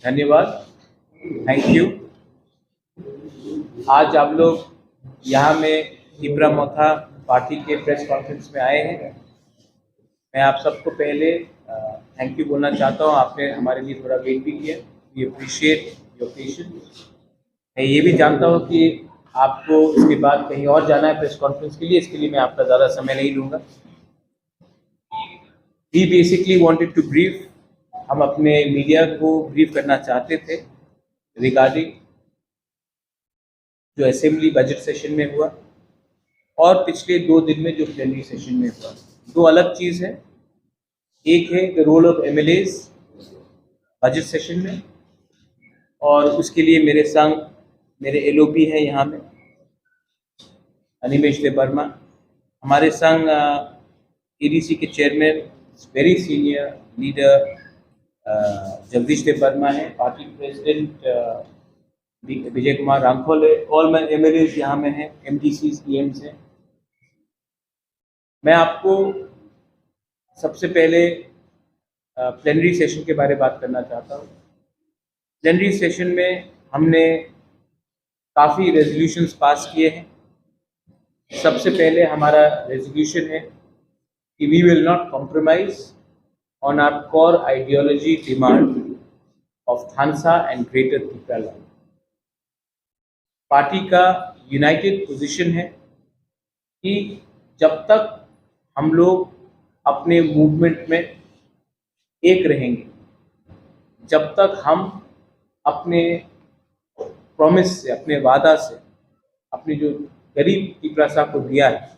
धन्यवाद, thank you. आज आप लोग यहाँ में तीपरामोथा पार्टी के प्रेस कॉन्फ्रेंस में आए हैं। मैं आप सबको पहले थैंक यू बोलना चाहता हूँ। आपने हमारे लिए थोड़ा वेट भी किया। We appreciate your patience. मैं ये भी जानता हूँ कि आपको इसके बाद कहीं और जाना है प्रेस कॉन्फ्रेंस के लिए, इसके लिए मैं आपका ज़्यादा समय नहीं लूँगा। We basically wanted to brief, हम अपने मीडिया को ब्रीफ करना चाहते थे रिगार्डिंग जो असेंबली बजट सेशन में हुआ और पिछले 2 दिन में जो प्लेनरी सेशन में हुआ। 2 अलग चीज़ है। एक है the role of MLAs budget session में, और उसके लिए मेरे संग मेरे एलओपी है यहाँ में अनिमेश देवर्मा, हमारे संग एडीसी के chairman very senior leader Jagdish Debbarma है, पार्टी प्रेसिडेंट विजय कुमार रांखोल है, ऑल एमएलएज यहाँ में हैं, एमडीसीज ईएम्स हैं। मैं आपको सबसे पहले प्लेनरी सेशन के बारे में बात करना चाहता हूँ। प्लेनरी सेशन में हमने काफ़ी रेजोल्यूशंस पास किए हैं। सबसे पहले हमारा रेजोल्यूशन है कि we will not compromise on our core ideology demand of Thansa and greater Tipraland. Party का यूनाइटेड पोजीशन है कि जब तक हम लोग अपने मूवमेंट में एक रहेंगे, जब तक हम अपने प्रॉमिस से, अपने वादा से, अपने जो गरीब तिपरासा को दिया है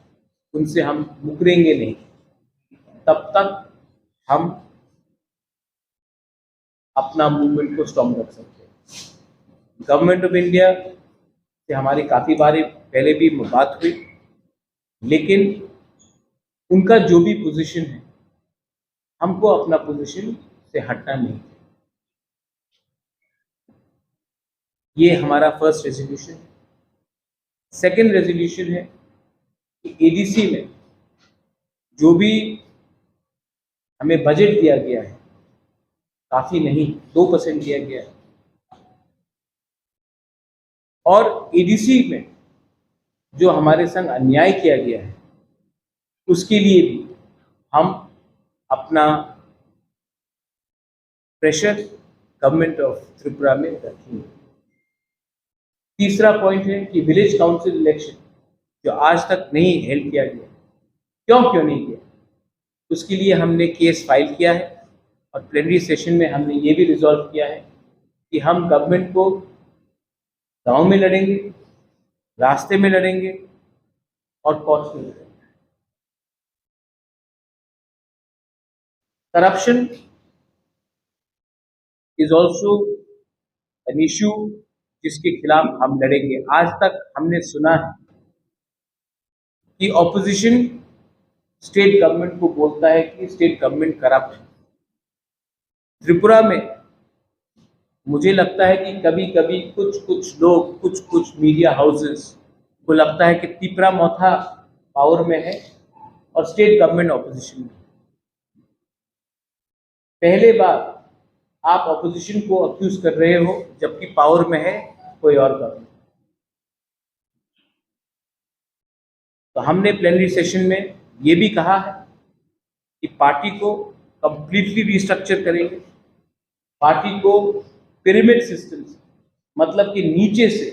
उनसे हम मुकरेंगे नहीं, तब तक हम अपना मूवमेंट को स्ट्रॉन्ग रख सकते हैं। गवर्नमेंट ऑफ इंडिया से हमारी काफ़ी बार पहले भी बात हुई, लेकिन उनका जो भी पोजीशन है हमको अपना पोजीशन से हटना नहीं। ये हमारा फर्स्ट रेजोल्यूशन है। सेकंड रेजोल्यूशन है कि एडीसी में जो भी हमें बजट दिया गया है, काफ़ी नहीं, 2% दिया गया है, और एडीसी में जो हमारे संग अन्याय किया गया है उसके लिए भी हम अपना प्रेशर गवर्नमेंट ऑफ त्रिपुरा में रखेंगे। तीसरा पॉइंट है कि विलेज काउंसिल इलेक्शन जो आज तक नहीं हेल्ड किया गया, क्यों नहीं किया, उसके लिए हमने केस फाइल किया है और प्लेनरी सेशन में हमने ये भी रिजॉल्व किया है कि हम गवर्नमेंट को गांव में लड़ेंगे, रास्ते में लड़ेंगे और कोर्ट में लड़ेंगे। Corruption is also an issue जिसके खिलाफ हम लड़ेंगे। आज तक हमने सुना है कि ऑपोजिशन स्टेट गवर्नमेंट को बोलता है कि स्टेट गवर्नमेंट करप्ट है। त्रिपुरा में मुझे लगता है कि कभी कभी कुछ लोग, कुछ मीडिया हाउसेस को लगता है कि तीपरामोथा पावर में है और स्टेट गवर्नमेंट ऑपोजिशन में। पहले बार आप ऑपोजिशन को अक्यूज कर रहे हो जबकि पावर में है कोई और गवर्नमेंट। तो हमने प्लेनरी सेशन में ये भी कहा है कि पार्टी को कंप्लीटली रिस्ट्रक्चर करेंगे। पार्टी को पिरामिड सिस्टम से, मतलब कि नीचे से,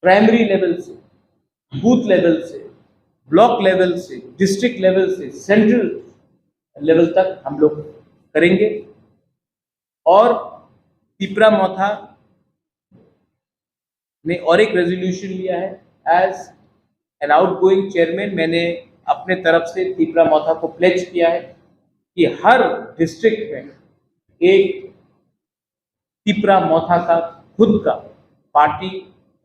प्राइमरी लेवल से, बूथ लेवल से, ब्लॉक लेवल से, डिस्ट्रिक्ट लेवल से, सेंट्रल लेवल तक हम लोग करेंगे। और तीपरामोथा ने और एक रेजोल्यूशन लिया है। एज एन आउटगोइंग चेयरमैन मैंने अपने तरफ से तीपरामोथा को प्लेज किया है कि हर डिस्ट्रिक्ट में एक तीपरामोथा का खुद का पार्टी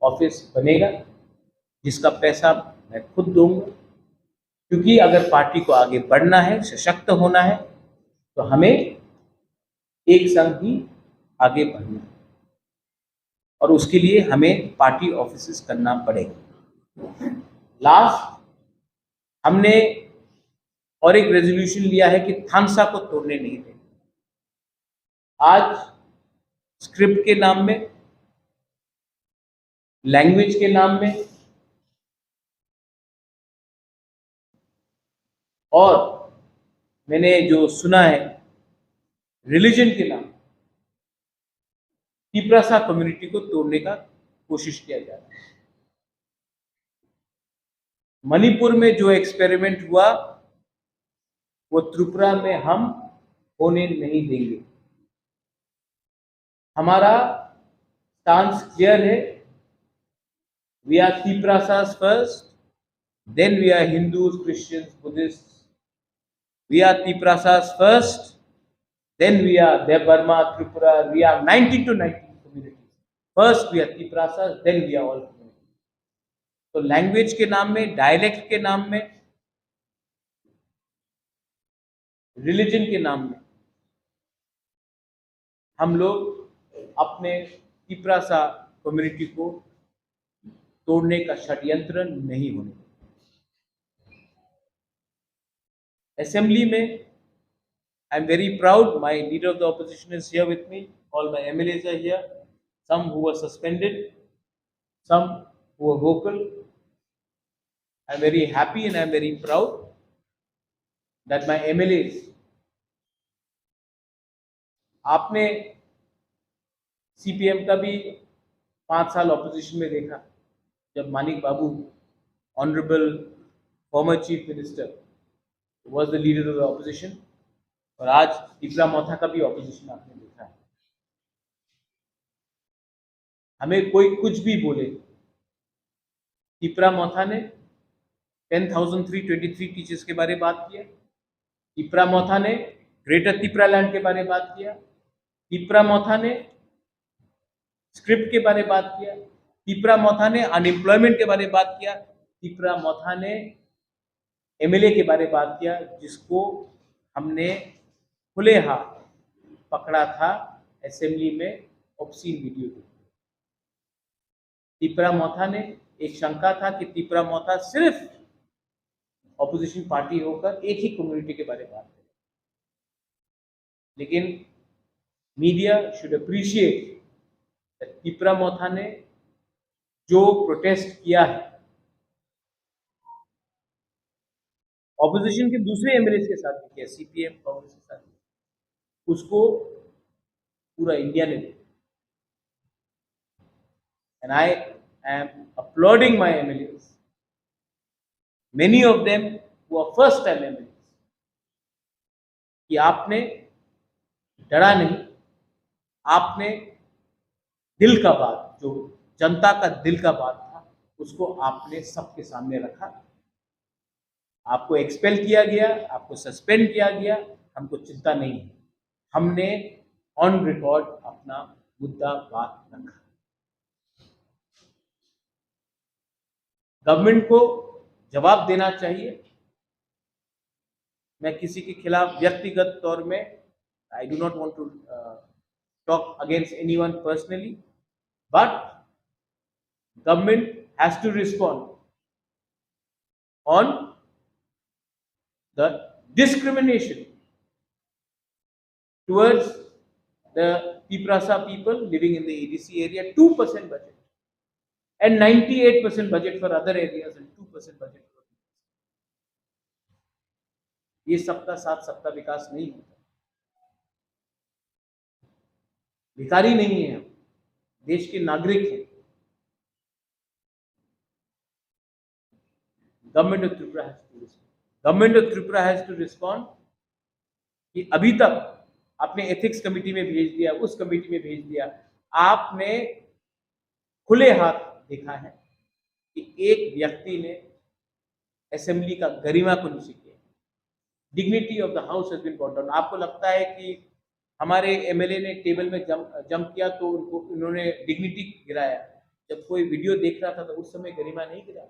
ऑफिस बनेगा, जिसका पैसा मैं खुद दूंगा, क्योंकि अगर पार्टी को आगे बढ़ना है, सशक्त होना है, तो हमें एक संग ही आगे बढ़ना है और उसके लिए हमें पार्टी ऑफिसेस करना पड़ेगा। लास्ट हमने और एक रेजोल्यूशन लिया है कि थानसा को तोड़ने नहीं देंगे। आज स्क्रिप्ट के नाम में, लैंग्वेज के नाम में, और मैंने जो सुना है रिलीजन के नाम, तिपरासा कम्युनिटी को तोड़ने का कोशिश किया जा रहा है। मणिपुर में जो एक्सपेरिमेंट हुआ वो त्रिपुरा में हम होने नहीं देंगे। हमारा स्टांस क्लियर है, we are Tiprasas first, then we are Hindus, Christians, Buddhists. We are Tiprasas first, then we are Debarma, Tripura. We are 19 to 19 communities. First we are Tiprasas, then we are all communities. तो language के नाम में, dialect के नाम में, religion के नाम में हम लोग अपने तिपरासा कम्युनिटी को तोड़ने का षड्यंत्र नहीं होने देंगे। असेंबली में I am very proud. My leader of the opposition is here with me. All my MLAs are here. Some who were suspended, some who were vocal. I am very happy and I am very proud that my MLAs. आपने CPM का भी 5 साल opposition में देखा, जब Manik Babu, honourable former chief minister, was the leader of the opposition, और आज टिपरा मोथा का भी ऑपोजिशन आपने देखा है। हमें कोई कुछ भी बोले, टिपरा मोथा ने 10,323 टीचर्स के बारे में बात किया, टिपरा मोथा ने ग्रेटर तिपरा लैंड के बारे में बात किया, टिपरा मोथा ने स्क्रिप्ट के बारे में बात किया, टिपरा मोथा ने अनएम्प्लॉयमेंट के बारे में बात किया, टिपरा मोथा ने एमएलए के बारे में बात किया जिसको हमने खुले हाथ पकड़ा था असेंबली में ऑब्सीन वीडियो देखी। तिपरा मोथा ने एक शंका था कि तिपरा मोथा सिर्फ ऑपोजिशन पार्टी होकर एक ही कम्युनिटी के बारे में बात करे, लेकिन मीडिया शुड अप्रिशिएट तिपरा मोथा ने जो प्रोटेस्ट किया है ऑपोजिशन के दूसरे एमएलए के साथ भी किया, सीपीएम कांग्रेस के साथ, उसको पूरा इंडिया ने देखा। And I'm uploading my MLAs, many of them who are first time MLAs, कि आपने डरा नहीं, आपने दिल का बात, जो जनता का दिल का बात था, उसको आपने सबके सामने रखा। आपको एक्सपेल किया गया, आपको सस्पेंड किया गया, हमको चिंता नहीं है, हमने ऑन रिकॉर्ड अपना मुद्दा बात रखा। गवर्नमेंट को जवाब देना चाहिए। मैं किसी के खिलाफ व्यक्तिगत तौर में, I do not want to talk against anyone personally, but government has to respond on the discrimination towards the Tiprasa people living in the ADC area, 2% budget and 98% budget for other areas and 2% budget for ये सबका साथ सबका विकास नहीं होता। भिखारी नहीं है हम, देश के नागरिक हैं। Government of Tripura has to respond, government of Tripura has to respond कि अभी तक आपने एथिक्स कमेटी में भेज दिया, उस कमेटी में भेज दिया, आपने खुले हाथ देखा है कि एक व्यक्ति ने असेंबली का गरिमा को नीचे किया, dignity of the house has been brought down. आपको लगता है कि हमारे एमएलए ने टेबल में जंप किया तो उनको उन्होंने डिग्निटी गिराया? जब कोई वीडियो देख रहा था तो उस समय गरिमा नहीं गिरा।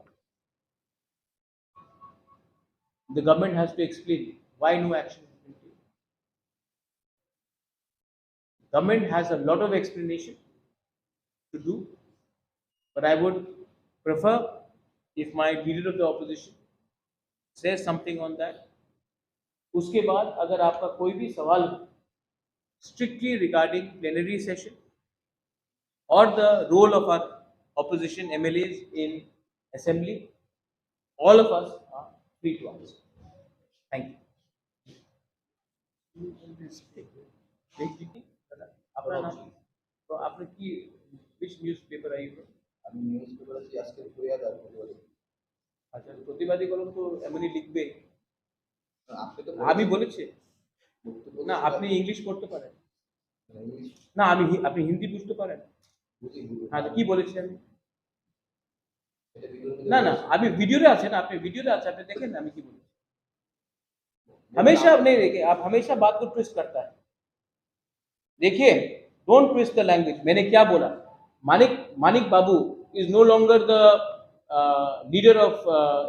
The government has to explain why no action has been taken. Government has a lot of explanation to do, but I would prefer if my leader of the opposition says something on that. उसके बाद अगर आपका कोई भी सवाल strictly regarding plenary session or the role of our opposition MLAs in assembly, all of us are free to answer. Thank you. আপনার নাম তো আপনি কি which newspaper are you from? আমি নিউজ পেপার আছি আজকে ফরিয়াদ আর প্রতিবাদী। আচ্ছা প্রতিবাদী কলম তো এমনি লিখবে আপনি তো আমি বলেছি বক্তব্য না দিয়েছেন, আপনি ইংলিশ পড়তে পারেন ইংলিশ না আপনি হিন্দি বুঝতে পারেন বুঝি হ্যাঁ তো কি বলেছি আমি এটা ভিডিওর মধ্যে না না अभी वीडियो আছে না আপনি ভিডিওতে আছে আপনি দেখেন না আমি কি বলি हमेशा नहीं देखिए आप हमेशा बात को ट्विस्ट करता है देखिए डोंट ट्विस्ट द लैंग्वेज मैंने क्या बोला Manik Babu is no longer the leader of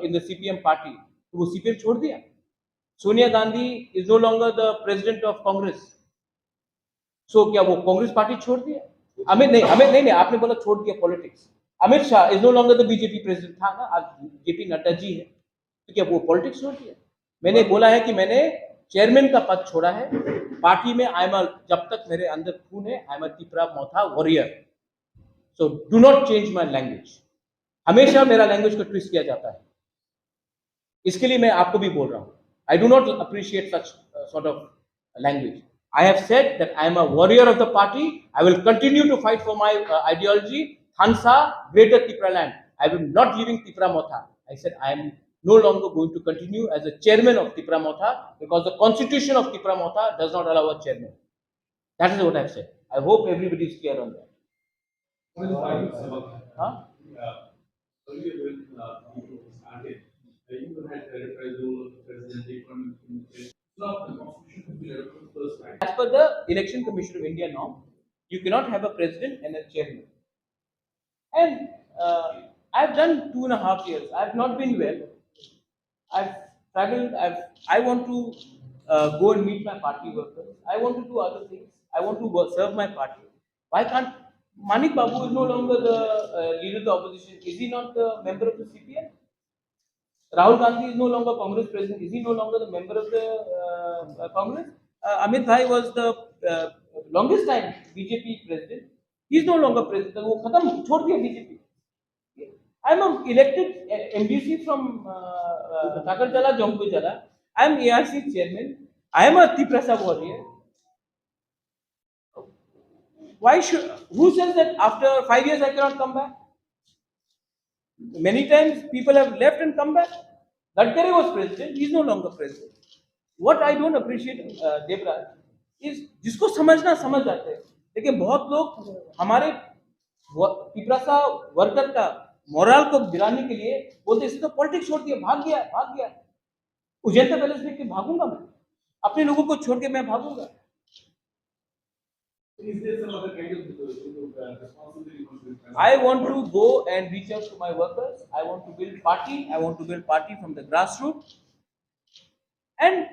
in the CPM party तो वो सीपीएम छोड़ दिया Sonia Gandhi is no longer the president of Congress so क्या वो कांग्रेस पार्टी छोड़ दिया हमें नहीं आपने बोला छोड़ दिया politics Amit Shah is no longer the BJP president था ना आज जेपी नड्डा जी है तो क्या वो पॉलिटिक्स छोड़ दिया मैंने बोला है कि मैंने चेयरमैन का पद छोड़ा है पार्टी में आई एम जब तक मेरे अंदर खून है I am Tipra Motha warrior so do not change my language हमेशा मेरा लैंग्वेज को ट्विस्ट किया जाता है इसके लिए मैं आपको भी बोल रहा हूं आई do not appreciate such sort of language I have said that I am a warrior of the party. I will continue to fight for my ideology. Hansa, Greater Tipra land. I will not leaving Tipra Motha. I said I am no longer going to continue as a chairman of Tipra Motha because the constitution of Tipra Motha does not allow a chairman. That is what I have said. I hope everybody is clear on that. Huh? Earlier when you started, you had characterized the role of the president, the economic communication. Now the constitution will be approved first time. As per the Election Commission of India norm, you cannot have a president and a chairman. And I've done 2.5 years. I've not been well. I've traveled. I want to go and meet my party workers. I want to do other things. I want to serve my party. Why can't Manik Babu is no longer the leader of the opposition? Is he not the member of the CPM? Rahul Gandhi is no longer Congress president. Is he no longer the member of the Congress? Amit Bhai was the longest time BJP president. He is no longer president. वो खत्म छोड़ दिया BJP. I am elected MDC from Takarjala, Jongpujala. I am ARC chairman. I am a Tiprasa warrior. Why should? Who says that after 5 years I cannot come back? Many times people have left and come back. Gadkari was president. He is no longer president. What I don't appreciate, Devraj, is जिसको समझना समझ जाते हैं लेकिन बहुत लोग हमारे Tiprasa worker का मोरल को गिराने के लिए बोलते इसने तो पॉलिटिक्स छोड़ दिया भाग गया उजेंटा पैलेस में कि भागूंगा मैं अपने लोगों को छोड़ के मैं भागूंगा Is there some other kind of responsibility? I want to go and reach out to my workers. I want to build party. I want to build party from the grassroots. And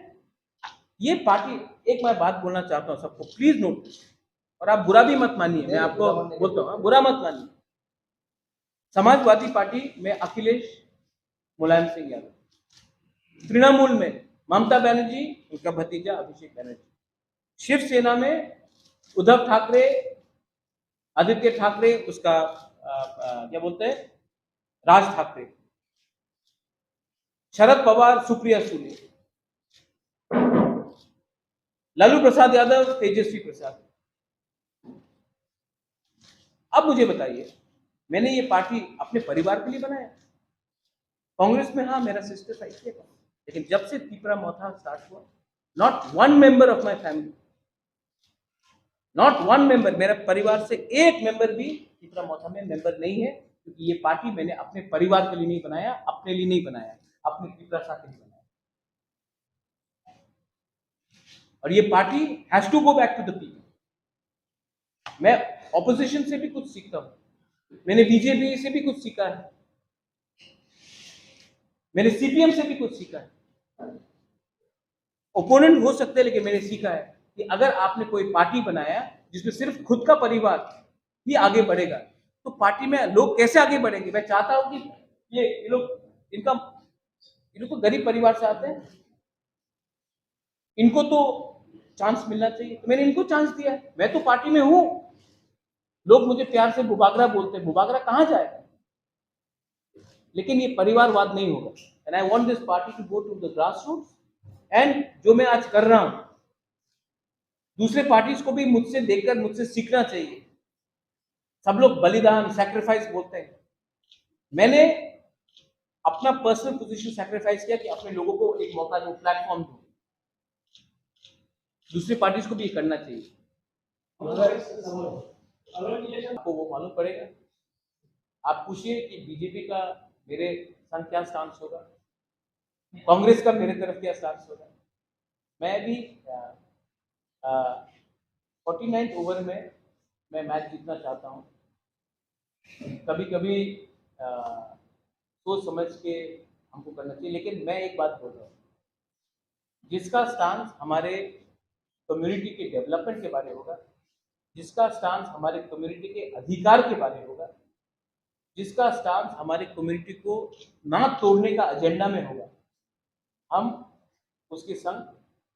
ये party एक मैं बात बोलना चाहता हूँ सबको please note और आप बुरा भी मत मानिए मैं आपको बोलता हूँ बुरा मत मानिए समाजवादी पार्टी में अखिलेश मुलायम सिंह यादव तृणमूल में ममता बनर्जी उनका भतीजा अभिषेक बनर्जी शिवसेना में उद्धव ठाकरे आदित्य ठाकरे उसका क्या बोलते हैं राज ठाकरे शरद पवार सुप्रिया सुले लालू प्रसाद यादव तेजस्वी प्रसाद अब मुझे बताइए मैंने ये पार्टी अपने परिवार के लिए बनाया कांग्रेस में हाँ मेरा सिस्टर साइड था लेकिन जब से तिपरा मोथा स्टार्ट हुआ not one member of my family not one member मेरा परिवार से एक मेंबर भी तिपरा मोथा में मेंबर नहीं है क्योंकि ये पार्टी मैंने अपने परिवार के लिए नहीं बनाया अपने लिए नहीं बनाया अपने तिपरा के लिए बनाया और ये party has to go back to the people मैं ऑपोजिशन से भी कुछ सीखता हूं मैंने बीजेपी से भी कुछ सीखा है मैंने सीपीएम से भी कुछ सीखा है ओपोनेंट हो सकते हैं लेकिन मैंने सीखा है कि अगर आपने कोई पार्टी बनाया जिसमें सिर्फ खुद का परिवार ही आगे बढ़ेगा तो पार्टी में लोग कैसे आगे बढ़ेंगे मैं चाहता हूं कि ये लोग तो गरीब परिवार से आते हैं इनको तो चांस मिलना चाहिए तो मैंने इनको चांस दिया है मैं तो पार्टी में हूं लोग मुझे प्यार से बुबागरा बोलते हैं, बुबागरा कहाँ जाएगा? लेकिन ये परिवारवाद नहीं होगा। And I want this party to go to the grass roots, and जो मैं आज कर रहा हूं, दूसरे पार्टीज को भी मुझसे देखकर मुझसे सीखना चाहिए। सब लोग बलिदान, सैक्रिफाइस बोलते हैं, मैंने अपना पर्सनल पोजीशन सैक्रिफाइस किया कि अपने लोगों को एक मौका दूं, प्लेटफॉर्म दूं। दूसरी पार्टीज को भी ये करना चाहिए। आपको वो मालूम पड़ेगा। आप पूछिए कि बीजेपी का मेरे संग क्या स्टांस होगा, कांग्रेस का मेरे तरफ क्या स्टांस होगा। मैं भी 49th ओवर में मैं मैच जीतना चाहता हूँ। कभी कभी सोच समझ के हमको करना चाहिए, लेकिन मैं एक बात बोल रहा हूँ, जिसका स्टांस हमारे कम्युनिटी के डेवलपमेंट के बारे होगा, जिसका स्टांस हमारे कम्युनिटी के अधिकार के बारे होगा, जिसका स्टांस हमारे कम्युनिटी को ना तोड़ने का एजेंडा में होगा, हम उसके संग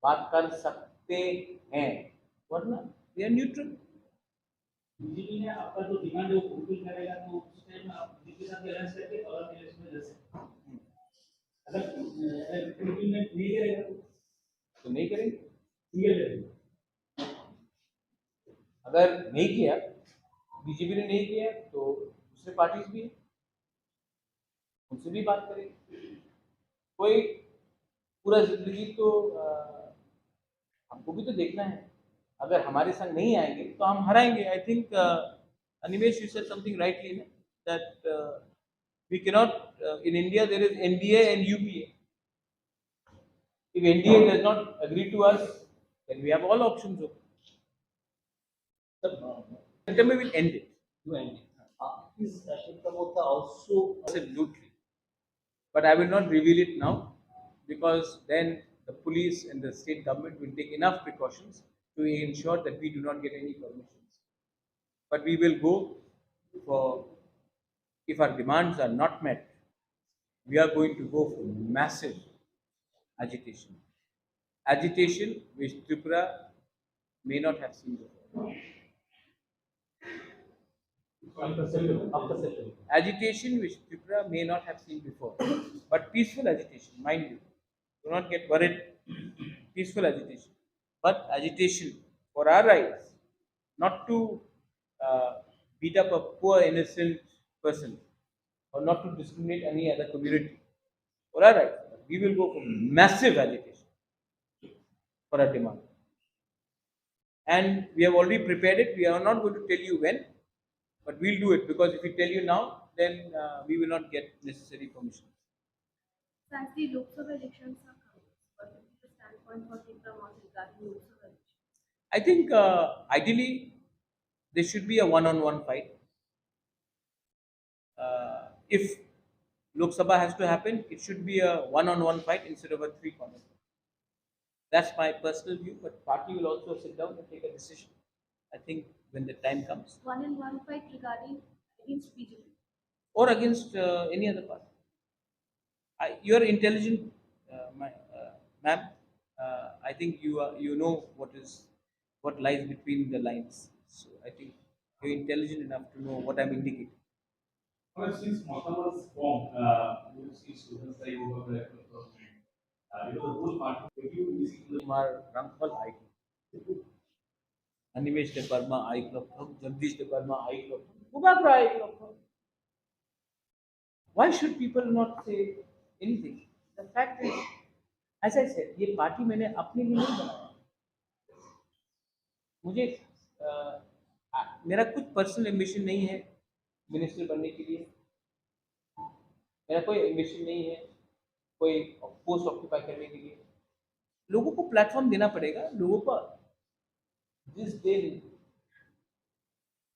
बात कर सकते हैं, वरना वी आर न्यूट्रल। बीजेपी ने आपका जो डिमांड है वो फुलफिल करेगा तो उस टाइम आप बीजेपी के साथ अलायंस करके और इलेक्शन में लड़ सकते हैं। अगर फुलफिल नहीं करेगा तो नहीं करेंगे। सिंगल लड़ेगा। अगर नहीं किया, बीजेपी ने नहीं किया, तो दूसरे पार्टीज भी हैं, उनसे भी बात करेंगे। कोई पूरा जिंदगी तो हमको भी तो देखना है। अगर हमारे संग नहीं आएंगे तो हम हराएंगे। I think Animesh, you said something rightly that we can not, in India there is NDA and UPA. If NDA does not agree to us, then we have all options open. The term will end it. You end it. Is Ashwin Mota also Absolutely. But I will not reveal it now, because then the police and the state government will take enough precautions to ensure that we do not get any permissions. But we will go for, if our demands are not met, we are going to go for massive agitation. Agitation which Tripura may not have seen before. Agitation which Tripura may not have seen before, but peaceful agitation, mind you. Do not get worried. Peaceful agitation, but agitation for our rights, not to beat up a poor innocent person or not to discriminate any other community. For our rights, we will go for massive agitation for our demand. And we have already prepared it. We are not going to tell you when, but we'll do it, because if we tell you now, then we will not get necessary permission. As the Lok Sabha elections are coming, what is the standpoint for Tripura regarding Lok Sabha elections? I think ideally there should be a one-on-one fight. If Lok Sabha has to happen, it should be a one-on-one fight instead of a three-corner. That's my personal view, but party will also sit down and take a decision, I think, when the time comes. One-on-one fight regarding against BJP Or against any other party. You are intelligent, ma'am. I think you know what lies between the lines. So I think you're intelligent enough to know what I'm indicating. Well, since Mata was formed, you see students like over the the whole party, you basically Kumar Rangpal I Club, Animesh De Parma I Club, Jagdish De Parma I Club, Mubagra I Club. Why should people not say anything? The fact is, as I said, ये party मैंने अपने लिए नहीं बनाया। मुझे मेरा कुछ personal ambition नहीं है मिनिस्टर बनने के लिए। मेरा कोई एम्बिशन नहीं है कोई पोस्ट ऑक्यूपाई करने के लिए। लोगों को प्लेटफॉर्म देना पड़ेगा। लोगों को जिस दिन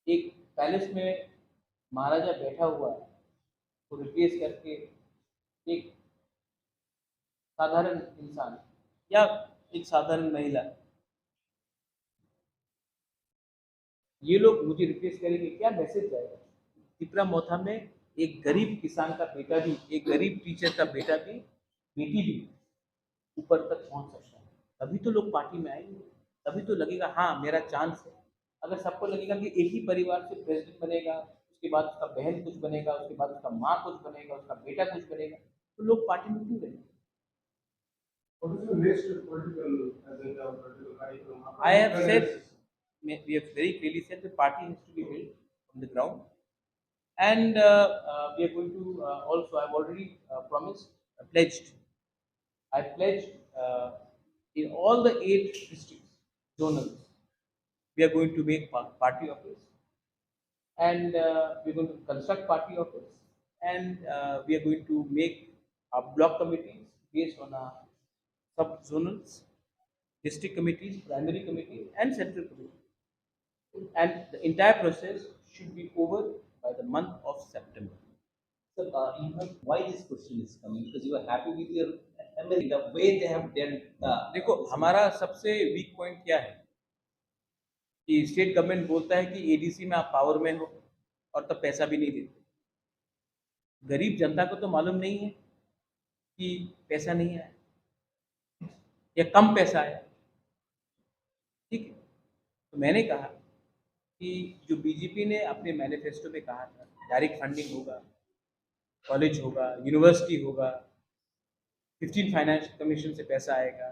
एक पैलेस में महाराजा बैठा हुआ है तो रिप्लेस करके एक साधारण इंसान या एक साधारण महिला, ये लोग मुझे रिप्लेस करेंगे, क्या मैसेज जाएगा? त्रिपुरा मोथा में एक गरीब किसान का बेटा भी, एक गरीब टीचर का बेटा भी, बेटी भी ऊपर तक पहुंच सकता है। तभी तो लोग पार्टी में आएंगे, तभी तो लगेगा हाँ मेरा चांस है। अगर सबको लगेगा कि एक ही परिवार से प्रेसिडेंट बनेगा, उसके बाद उसका बहन कुछ बनेगा, उसके बाद उसका माँ कुछ बनेगा, उसका बेटा कुछ बनेगा, तो लोग पार्टी में क्यों रहेंगे? What is the next political agenda or political curriculum? I have said, we have very clearly said the party has to be built from the ground, and we are going to also. I've already promised, pledged. I pledged in all the 8 districts, zonals, we are going to make party office, and we are going to construct party office, and we are going to make block committees based on sub-zonals, district committees, primary committees, and central committees. And the entire process should be over by the month of September. Sir, why this question is coming? Because you are happy with your MLA, the way they have dealt. देखो, हमारा सबसे weak point क्या है कि state government बोलता है कि ADC में आप पावर में हो और तब पैसा भी नहीं देते। गरीब जनता को तो मालूम नहीं है कि पैसा नहीं आया या कम पैसा आया। ठीक है, तो मैंने कहा कि जो बीजेपी ने अपने मैनिफेस्टो में कहा था डायरेक्ट फंडिंग होगा, कॉलेज होगा, यूनिवर्सिटी होगा, 15 फाइनेंस कमीशन से पैसा आएगा,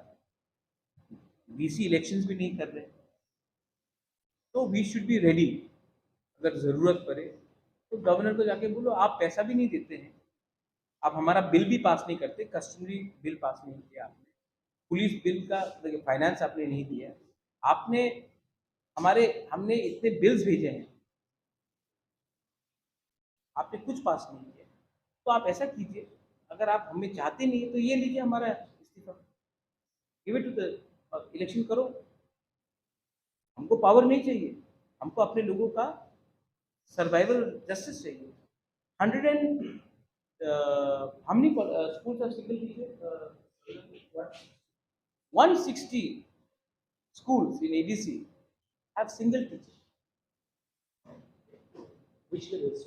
वीसी इलेक्शंस भी नहीं कर रहे, तो वी शुड बी रेडी। अगर ज़रूरत पड़े तो गवर्नर को जाके बोलो आप पैसा भी नहीं देते हैं, आप हमारा बिल भी पास नहीं करते, कस्टमरी बिल पास नहीं किया आपने, पुलिस बिल का फाइनेंस आपने नहीं दिया, आपने हमने इतने बिल्स भेजे हैं, आपने कुछ पास नहीं किया। तो आप ऐसा कीजिए, अगर आप हमें चाहते नहीं है तो ये लीजिए हमारा इस्तीफा, give it to the election करो। हमको पावर नहीं चाहिए, हमको अपने लोगों का सर्वाइवल जस्टिस चाहिए। 100 and how many schools are single teacher? 160 schools in ADC have single teacher. Which levels?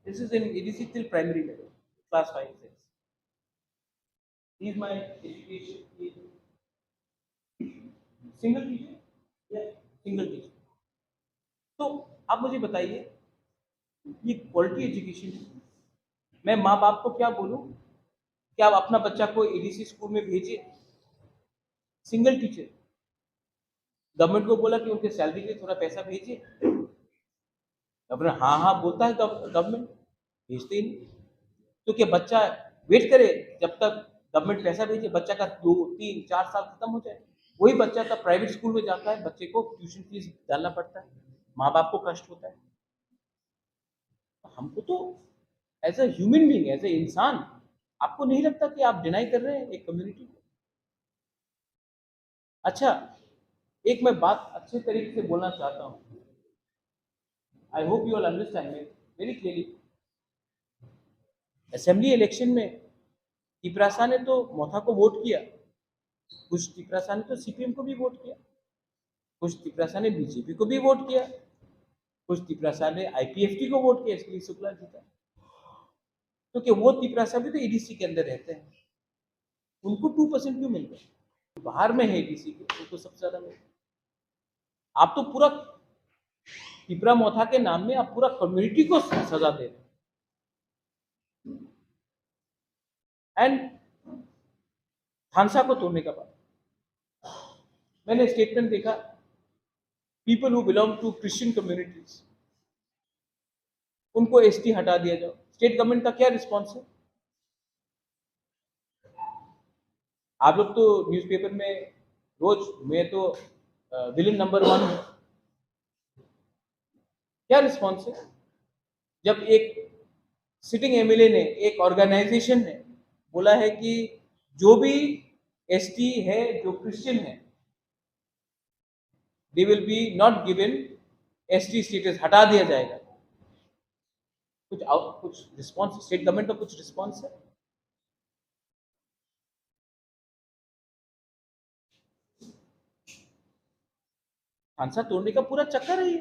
This is in ADC till primary level, class 5, 6. This is my education. Single teacher? Yeah, single teacher. तो आप मुझे बताइए, ये quality education है। मैं माँ बाप को क्या बोलूँ कि आप अपना बच्चा को एडीसी स्कूल में भेजिए, सिंगल टीचर। गवर्नमेंट को बोला कि उनके सैलरी के लिए थोड़ा पैसा भेजिए, गवर्नर हाँ हाँ बोलता है, गवर्नमेंट भेजते ही नहीं। तो क्या बच्चा वेट करे जब तक गवर्नमेंट पैसा भेजे, बच्चा का 2, 3, 4 साल खत्म हो जाए। वही बच्चा का प्राइवेट स्कूल में जाता है, बच्चे को ट्यूशन फीस डालना पड़ता है, माँ बाप को कष्ट होता है। हमको तो as a human being, as a इंसान, आपको नहीं लगता कि आप डिनाई कर रहे हैं एक कम्युनिटी को? अच्छा, एक मैं बात अच्छे तरीके से बोलना चाहता हूँ, I hope you all understand me very clearly. Assembly election में तिपरासा ने तो मोथा को वोट किया, कुछ तिपरासा ने तो सीपीएम को भी वोट किया, कुछ तिपरासा ने बीजेपी को भी वोट किया, कुछ तिपरासा ने आईपीएफटी को वोट किया, इसलिए शुक्ला जीता। क्योंकि वो तिपरासा भी तो एडीसी के अंदर रहते हैं, उनको 2% क्यों मिल गए? बाहर में है एडीसी के, उनको सबसे ज्यादा मिल गए। आप तो पूरा तिपरा मोथा के नाम में आप पूरा कम्युनिटी को सजा दे रहे हैं। एंड खानसा को तोड़ने का बात, मैंने स्टेटमेंट देखा, people who belong to Christian communities, उनको एसटी हटा दिया जाओ। स्टेट गवर्नमेंट का क्या रिस्पॉन्स है? आप लोग तो न्यूज़पेपर में रोज, मैं तो विलन नंबर 1 हूं, क्या रिस्पॉन्स है? जब एक सिटिंग एमएलए ने, एक ऑर्गेनाइजेशन ने बोला है कि जो भी एसटी है, जो क्रिश्चियन है, they will be not given ST status, हटा दिया जाएगा। कुछ रिस्पॉन्स स्टेट गवर्नमेंट का कुछ रिस्पॉन्स है? खानसा तोड़ने का पूरा चक्कर है ये।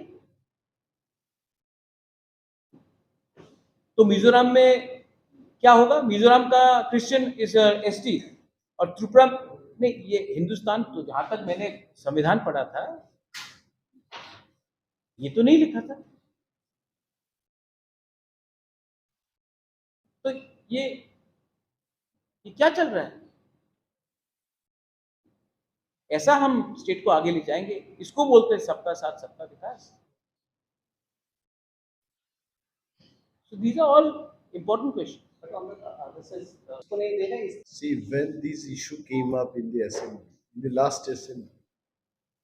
तो मिजोरम में क्या होगा? मिजोरम का क्रिश्चियन इज एसटी, और त्रिपुरा नहीं, ये हिंदुस्तान, तो जहां तक मैंने संविधान पढ़ा था, ये तो नहीं लिखा था। तो ये क्या चल रहा है? ऐसा हम स्टेट को आगे ले जाएंगे? इसको बोलते हैं सबका साथ सबका विकास। So these are all important questions. But on the other side, उसको नहीं देना इस See, when this issue came up in the assembly, in the last assembly,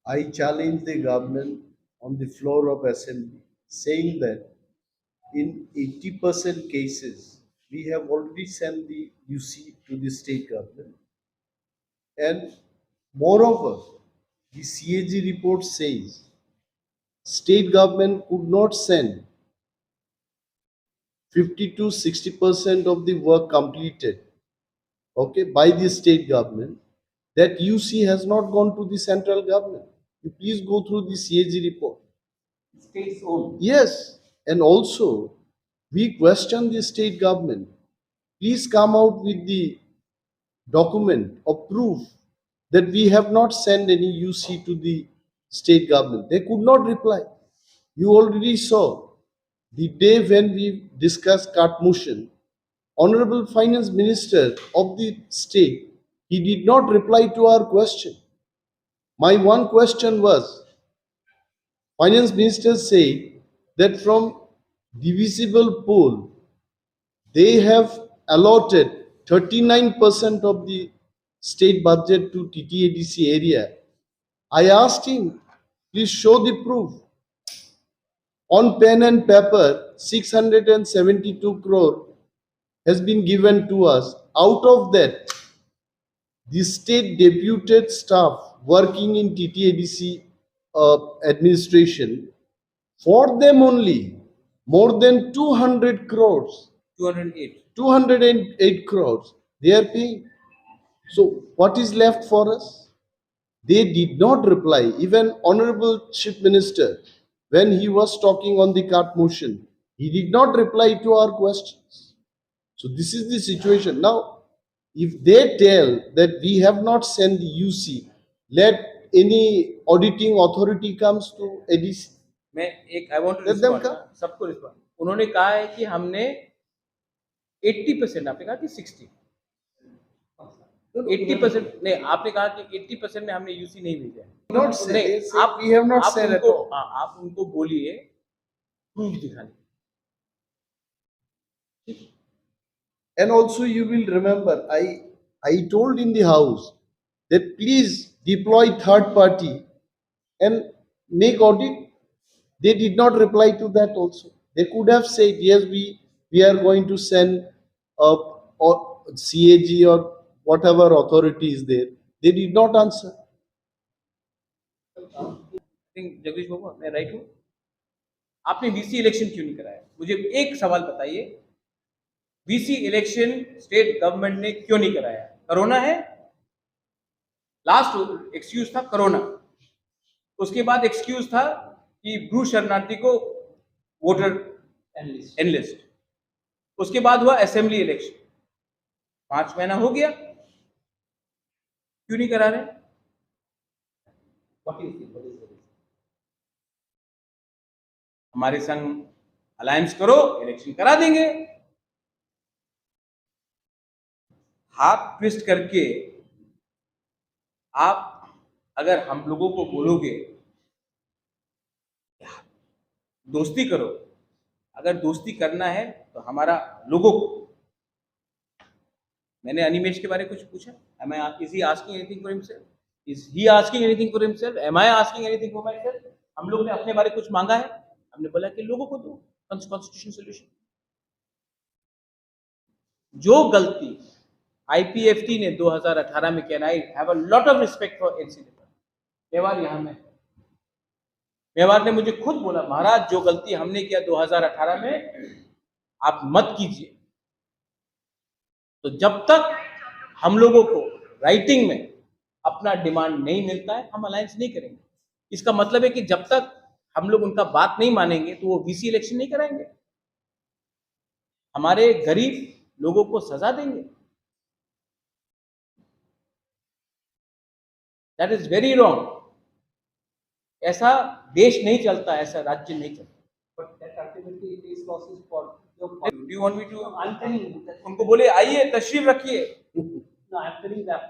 I challenged the government on the floor of assembly, saying that in 80% cases, we have already sent the UC to the state government. And moreover, the CAG report says state government could not send 50 to 60% of the work completed, okay, by the state government. That UC has not gone to the central government. You please go through the CAG report. state's own. Yes, and also we question the state government. Please come out with the document of proof that we have not sent any UC to the state government. They could not reply. You already saw the day when we discussed CART motion, Honorable Finance Minister of the state, he did not reply to our question. My one question was, Finance Minister said that from divisible pool, they have allotted 39% of the state budget to TTADC area. I asked him, please show the proof. On pen and paper, 672 crore has been given to us. Out of that, the state deputed staff working in TTADC administration, for them only, more than 200 crores, 208. 208 crores, they are paying. So what is left for us? They did not reply. Even Honorable Chief Minister, when he was talking on the CART motion, he did not reply to our questions. So this is the situation. Now, if they tell that we have not sent the UC, let any auditing authority comes to ADC. मैं एक I want to Let them respond, सबको respond. उन्होंने कहा है कि हमने 80%, आपने कहा कि 60, 80% नहीं, आपने कहा कि 80% में हमने यूसी नहीं भेजा है। Not say, नहीं, they say we have not आप sent at उनको, all. हाँ, आप उनको बोलिए प्रूफ दिखाने। And also you will remember, I told in the house that please deploy third party and make audit. They did not reply to that also. They could have said, yes, we are going to send or CAG or whatever authority is there. They did not answer. Jagdish बाबू, मैं right हूँ? आपने VC election क्यों नहीं कराया? मुझे एक सवाल बताइए, वीसी इलेक्शन स्टेट गवर्नमेंट ने क्यों नहीं कराया? कोरोना है, लास्ट एक्सक्यूज था कोरोना, उसके बाद एक्सक्यूज था कि ब्रू शरणार्थी को वोटर एनलिस्ट, उसके बाद हुआ असेंबली इलेक्शन, 5 महीना हो गया, क्यों नहीं करा रहे? What do you think? What is the reason? हमारे संग अलायंस करो, इलेक्शन करा देंगे। हाथ ट्विस्ट करके आप अगर हम लोगों को बोलोगे दोस्ती करो, अगर दोस्ती करना है तो हमारा लोगों को, मैंने अनिमेश के बारे में कुछ पूछा, is he asking anything for himself? Is he asking anything for himself? Am I asking anything for myself? हम लोग ने अपने बारे में कुछ मांगा है? हमने बोला कि लोगों को दो कॉन्स्टिट्यूशन सोल्यूशन। जो गलती आईपीएफटी ने 2018 में किया, I have a lot of respect for NC Mewar, यहाँ में मेवार ने मुझे खुद बोला, महाराज जो गलती हमने किया 2018 में आप मत कीजिए। तो जब तक हम लोगों को राइटिंग में अपना डिमांड नहीं मिलता है, हम अलायंस नहीं करेंगे। इसका मतलब है कि जब तक हम लोग उनका बात नहीं मानेंगे तो वो वीसी इलेक्शन नहीं कराएंगे, हमारे गरीब लोगों को सजा देंगे। That is very wrong. ऐसा देश नहीं चलता, ऐसा राज्य नहीं चलता। But that ultimately is losses for your Do you want me to? I'm telling you that. उनको बोले आइए तशरीफ रखिए। No, I'm telling that.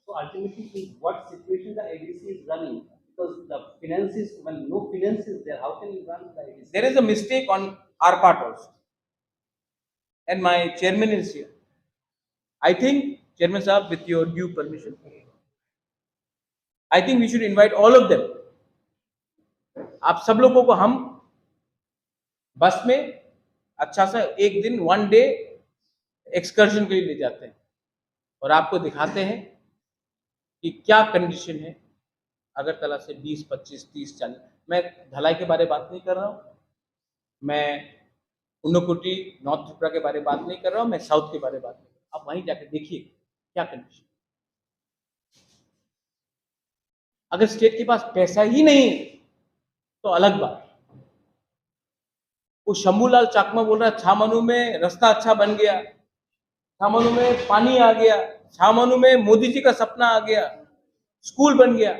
So ultimately, in what situation the ADC is running? Because the finances, when no finance is there, how can you run the ADC? There is a mistake on our part also, and my chairman is here. I think, Chairman Sahab, with your due permission, I think we should invite all of them. आप सब लोगों को हम बस में अच्छा सा एक दिन 1 डे एक्सकर्शन के लिए ले जाते हैं और आपको दिखाते हैं कि क्या कंडीशन है अगरतला से 20, 25, 30, 40। मैं धलाई के बारे में बात नहीं कर रहा हूँ, मैं उन्नकोटी नॉर्थ त्रिपुरा के बारे में बात नहीं कर रहा हूँ, मैं साउथ के बारे में बात नहीं कर रहा हूँ। आप वहीं जाकर देखिए क्या कंडीशन। अगर स्टेट के पास पैसा ही नहीं है तो अलग बात। वो शंभूलाल चाकमा बोल रहा है छामनू में रास्ता अच्छा बन गया, छामनू में पानी आ गया, छामनू में मोदी जी का सपना आ गया, स्कूल बन गया।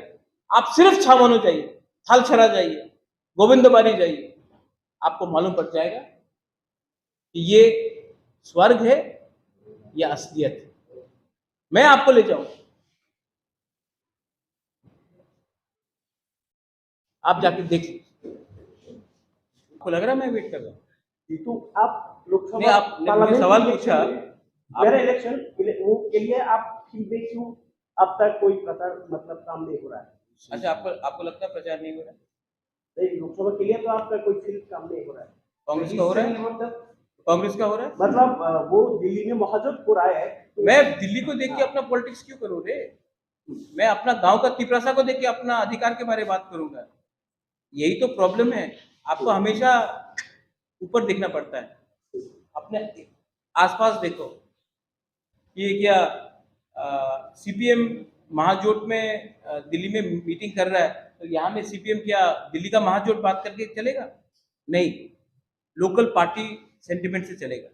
आप सिर्फ छामनू जाइए, थालछरा जाइए, गोविंदबाड़ी जाइए, आपको मालूम पड़ जाएगा कि ये स्वर्ग है या असलियत है। मैं आपको ले जाऊं, आप जाके देख लीजिए। आपको लग रहा है मैं वेट कर रहा हूँ? तो आप लोकसभा नहीं, आपने मुझे सवाल पूछा, मेरा इलेक्शन के लिए आप फीडबैक क्यों अब तक कोई प्रचार मतलब काम नहीं हो रहा है? अच्छा, आपको लगता है प्रचार नहीं हो रहा है? नहीं, लोकसभा के लिए तो आपका कोई फील्ड काम नहीं हो रहा है। कांग्रेस का हो रहा है? कांग्रेस का हो रहा है? मतलब वो दिल्ली में मौजूद हो रहा है। मैं दिल्ली को देख के अपना पॉलिटिक्स क्यों करूं रे? मैं अपना गांव का तिपरासा को देख के अपना अधिकार के बारे में बात करूंगा। यही तो प्रॉब्लम है, आपको हमेशा ऊपर देखना पड़ता है, अपने आसपास देखो। ये क्या सीपीएम महाजोट में दिल्ली में मीटिंग कर रहा है, तो यहाँ में सीपीएम क्या दिल्ली का महाजोट बात करके चलेगा? नहीं, लोकल पार्टी सेंटिमेंट से चलेगा।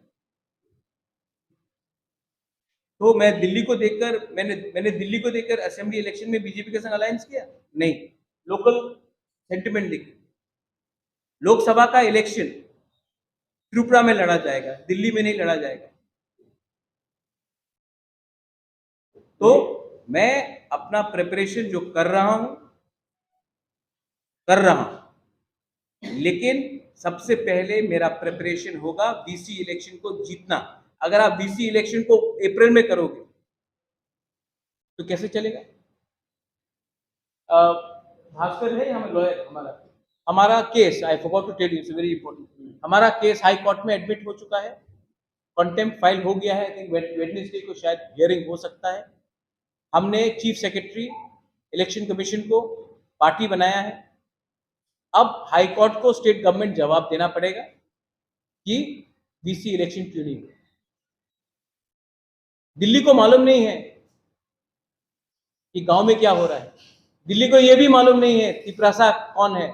तो मैं दिल्ली को देखकर मैंने दिल्ली को देखकर असेंबली इलेक्शन में बीजेपी के संग अलायंस किया? नहीं, लोकल सेंटिमेंट देखिए। लोकसभा का इलेक्शन त्रिपुरा में लड़ा जाएगा, दिल्ली में नहीं लड़ा जाएगा। तो मैं अपना प्रिपरेशन जो कर रहा हूं, लेकिन सबसे पहले मेरा प्रिपरेशन होगा बीसी इलेक्शन को जीतना। अगर आप बीसी इलेक्शन को अप्रैल में करोगे तो कैसे चलेगा? भास्कर है हमारा लॉयर, हमारा case, I forgot to tell you, it's very important, हमारा केस हाई कोर्ट में एडमिट हो चुका है, कंटेम्प्ट फाइल हो गया है। आई थिंक वेडनेसडे को शायद हियरिंग हो सकता है। हमने चीफ सेक्रेटरी इलेक्शन कमीशन को पार्टी बनाया है। अब हाई कोर्ट को स्टेट गवर्नमेंट जवाब देना पड़ेगा कि बीसी इलेक्शन क्यों नहीं हुआ। दिल्ली को मालूम नहीं है कि गांव में क्या हो रहा है, दिल्ली को यह भी मालूम नहीं है तिपरासा कौन है।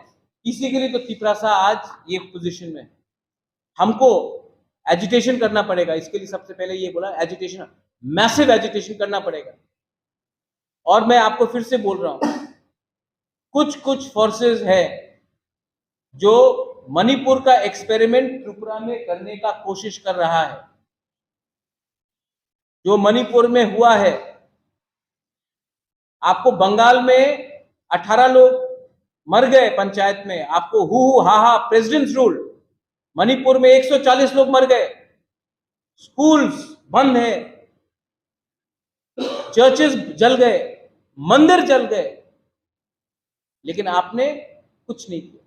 इसी के लिए तो तिपरासा आज ये पोजीशन में है। हमको एजिटेशन करना पड़ेगा, इसके लिए सबसे पहले ये बोला एजिटेशन, मैसिव एजिटेशन करना पड़ेगा। और मैं आपको फिर से बोल रहा हूं, कुछ फोर्सेस है जो मणिपुर का एक्सपेरिमेंट त्रिपुरा में करने का कोशिश कर रहा है। जो मणिपुर में हुआ है, आपको बंगाल में 18 लोग मर गए पंचायत में, आपको हु हा हा प्रेसिडेंट्स रूल। मणिपुर में 140 लोग मर गए, स्कूल्स बंद है, चर्चेस जल गए, मंदिर जल गए, लेकिन आपने कुछ नहीं किया।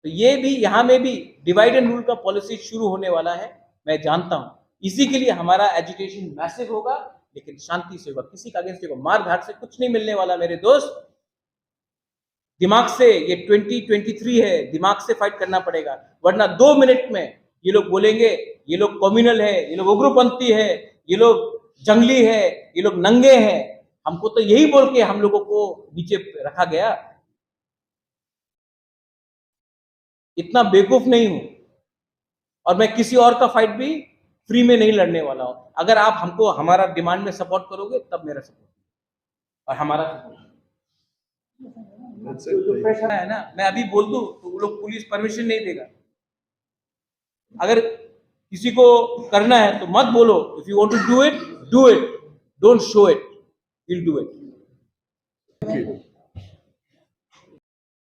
तो ये भी यहां में भी डिवाइड एंड रूल का पॉलिसी शुरू होने वाला है, मैं जानता हूं। इसी के लिए हमारा एजुटेशन मैसिव होगा, लेकिन शांति से होगा, किसी का अगेंस्ट होगा। मार धाड़ से कुछ नहीं मिलने वाला मेरे दोस्त। दिमाग से, ये 2023 है, दिमाग से फाइट करना पड़ेगा, वरना 2 मिनट में ये लोग बोलेंगे ये लोग कम्युनल है, ये लोग उग्रपंथी है, ये लोग जंगली है, ये लोग नंगे हैं। हमको तो यही बोल के हम लोगों को नीचे रखा गया। इतना बेवकूफ नहीं हूं, और मैं किसी और का फाइट भी फ्री में नहीं लड़ने वाला हूं। अगर आप हमको हमारा डिमांड में सपोर्ट करोगे तब मेरा सपोर्ट और हमारा सपोर्ट। That's जो it. प्रेशर है ना, मैं अभी बोल दूं तो वो लोग पुलिस परमिशन नहीं देगा। अगर किसी को करना है तो मत बोलो, if you want to do it, don't show it, will do it. Okay.